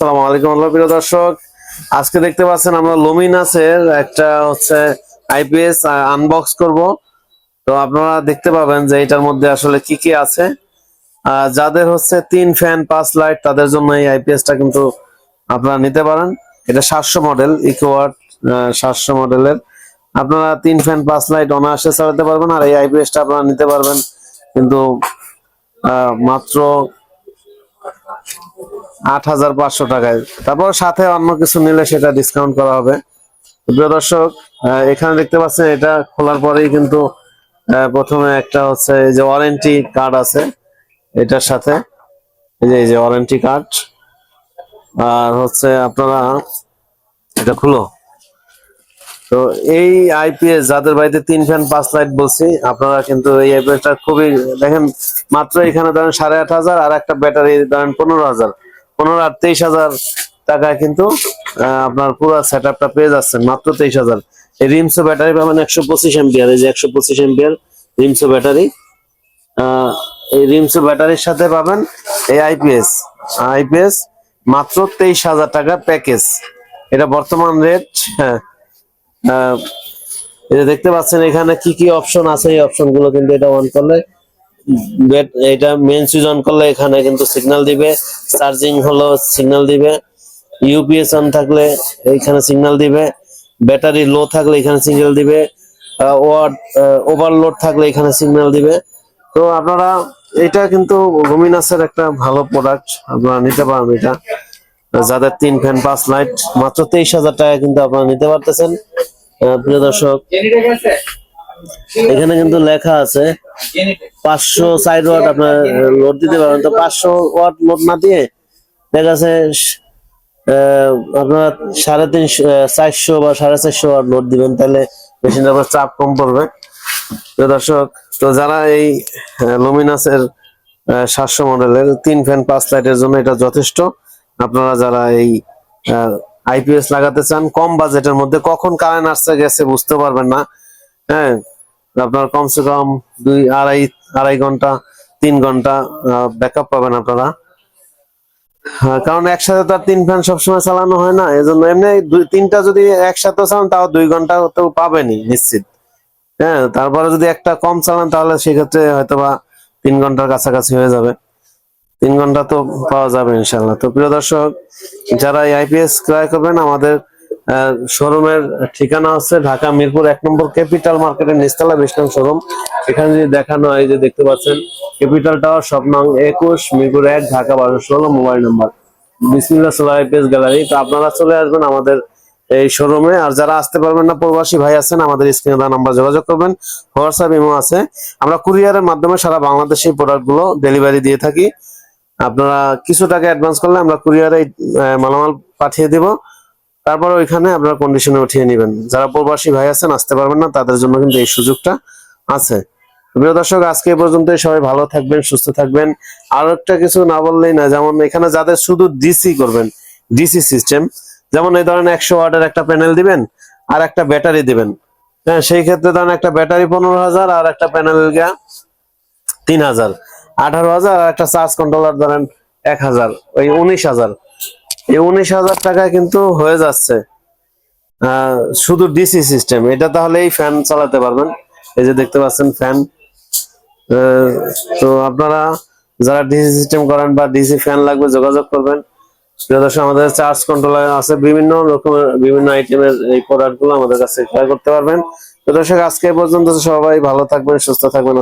আসসালামু আলাইকুম প্রিয় দর্শক, আজকে দেখতে পাচ্ছেন আমরা লুমিনাসের একটা হচ্ছে আইপিএস আনবক্স করব। তো আপনারা দেখতে পাবেন যে এটার মধ্যে আসলে কি কি আছে। যাদের হচ্ছে 3 ফ্যান 5 লাইট তাদের জন্য এই আইপিএসটা কিন্তু আপনারা নিতে পারেন। এটা 700 মডেল ইকোওয়াট 700 মডেলের। আপনারা 3 ফ্যান 5 লাইট অনায়াসে চালাতে পারবেন। আর এই আইপিএসটা আপনারা নিতে পারবেন কিন্তু মাত্র 8,500 টাকায়। তারপর সাথে অন্য কিছু নিলে সেটা ডিসকাউন্ট করা হবে। প্রিয় দর্শক, এখানে দেখতে পাচ্ছেন এটা খোলার পরেই কিন্তু প্রথমে একটা হচ্ছে এই যে ওয়ারেন্টি কার্ড আছে এটার সাথে, এই যে ওয়ারেন্টি কার্ড। আর হচ্ছে আপনারা এটা খুলো। তো এই আইপিএস যাদের বাড়িতে 3 ফ্যান 5 লাইট বলছি, আপনারা কিন্তু এই আইপিএসটা খুবই দেখেন, মাত্র এখানে ধরেন 8,500 আর একটা ব্যাটারি ধরেন 15,000, 15 আর 23,000 টাকায় কিন্তু আপনার পুরো সেটআপটা পেয়ে যাচ্ছেন মাত্র 23,000। এই রিমসো ব্যাটারি পাবেন 125 এম্পিয়ার, এই যে 125 এম্পিয়ার রিমসো ব্যাটারি। এই রিমসো ব্যাটারির সাথে পাবেন এই আইপিএস মাত্র 23,000 টাকা প্যাকেজ। এটা বর্তমান রেট। হ্যাঁ, এই যে দেখতে পাচ্ছেন এখানে কি কি অপশন আছে, এই অপশন গুলো কিন্তু এটা অন করলে, এটা মেইন সুইচ অন করলে এখানে কিন্তু সিগন্যাল দিবে, চার্জিং হলো সিগন্যাল দিবে, ইউপিএস অন থাকলে এইখানে সিগন্যাল দিবে, ব্যাটারি লো থাকলে এখানে সিগন্যাল দিবে, ওভারলোড থাকলে এখানে সিগন্যাল দিবে। তো আপনারা এটা কিন্তু লুমিনাসের একটা ভালো প্রোডাক্ট, আপনারা নিতে পারেন। এটা যাদের 3 ফ্যান 5 লাইট মাত্র 23,000 টাকা কিন্তু আপনারা নিতে পারতেছেন। প্রিয় দর্শক, এখানে কিন্তু লেখা আছে 560 ওয়াট আপনার লোড দিতে পারবেন। তো 500 ওয়াট লোড না দিয়ে দেখা যাচ্ছে আপনার 350 400 বা 450 ওয়াট লোড দিবেন, তাহলে মেশিনের উপর চাপ কম পড়বে। প্রিয় দর্শক, তো যারা এই লুমিনাসের 700 মডেলের 3 ফ্যান 5 লাইটের জন্য এটা যথেষ্ট। আপনারা যারা এই আইপিএস লাগাতে চান কম বাজেটের মধ্যে, কখন কারেন্ট আসছে গেছে বুঝতে পারবেন না। হ্যাঁ, আপনার কমসে কম 2-2.5 ঘন্টা 3 ঘন্টা ব্যাকআপ পাবেন আপনারা। কারণ একসাথে তো আর 3 ফ্যান সবসময় চালানো হয় না, এজন্য এমনি 2-3টা যদি একসাথে চালান তাও 2 ঘন্টা তো পাবেনই নিশ্চিত। হ্যাঁ, তারপরে যদি একটা কম চালান তাহলে সেক্ষেত্রে হয়তোবা 3 ঘন্টার কাছাকাছি হয়ে যাবে। 3 ঘন্টা তো পাওয়া যাবে ইনশাল্লাহ। তো প্রিয় দর্শক, যারা এই আইপিএস ক্রয় করবেন, আমাদের শোরুমের ঠিকানা হচ্ছে ঢাকা মিরপুর 1 নম্বর ক্যাপিটাল মার্কেটের নিচতলা 20 নং শোরুম। এখানে যদি দেখানো হয়, যে দেখতে পাচ্ছেন ক্যাপিটাল টাওয়ার, শপ নং 21, মিরপুর 1, ঢাকা 1216, মোবাইল নাম্বার বিসমিল্লাহ সোলার আইপিএস গ্যালারি। তো আপনারা চলে আসবেন আমাদের এই শোরুমে। আর যারা আসতে পারবেন না, প্রবাসী ভাই আছেন, আমাদের স্ক্রিনে দেওয়া নাম্বার যোগাযোগ করবেন। হোয়াটসঅ্যাপ ইমো আছে। আমরা কুরিয়ারের মাধ্যমে সারা বাংলাদেশে প্রোডাক্ট গুলো ডেলিভারি দিয়ে থাকি। আপনারা কিছু টাকা অ্যাডভান্স করলে আমরা কুরিয়ারে মালামাল পাঠিয়ে দিব, তারপর ওইখানে আপনারা কন্ডিশনে উঠিয়ে নেবেন। যারা প্রবাসী ভাই আছেন, আসতে পারবেন না, তাদের জন্য কিন্তু এই সুযোগটা আছে। প্রিয় দর্শক, আজকে এই পর্যন্তই। সবাই ভালো থাকবেন, সুস্থ থাকবেন। আর একটা কিছু না বললেই না, যেমন এখানে যাদের শুধু ডিসি করবেন, ডিসি সিস্টেম, যেমন এই ধরেন 100 ওয়াটের একটা প্যানেল দিবেন আর একটা ব্যাটারি দিবেন। হ্যাঁ, সেই ক্ষেত্রে ধরেন একটা ব্যাটারি 15,000 আর একটা প্যানেল গিয়া 3,000, 18,000 আর একটা চার্জ কন্ট্রোলার ধরেন 1,000, ওই 19,000। এই 19,000 টাকা কিন্তু হয়ে যাচ্ছে শুধু ডিসি সিস্টেম। এটা তাহলে এই ফ্যান চালাতে পারবেন। এই যে দেখতে পাচ্ছেন ফ্যান। তো আপনারা যারা ডিসি সিস্টেম করেন বা ডিসি ফ্যান লাগবে যোগাযোগ করবেন। আমাদের চার্জ কন্ট্রোলার আছে, বিভিন্ন রকমের বিভিন্ন আইটেমের এই প্রোডাক্ট গুলো আমাদের কাছে ক্রয় করতে পারবেন। তো দর্শক, আজকে পর্যন্ত সবাই ভালো থাকবেন, সুস্থ থাকবেন।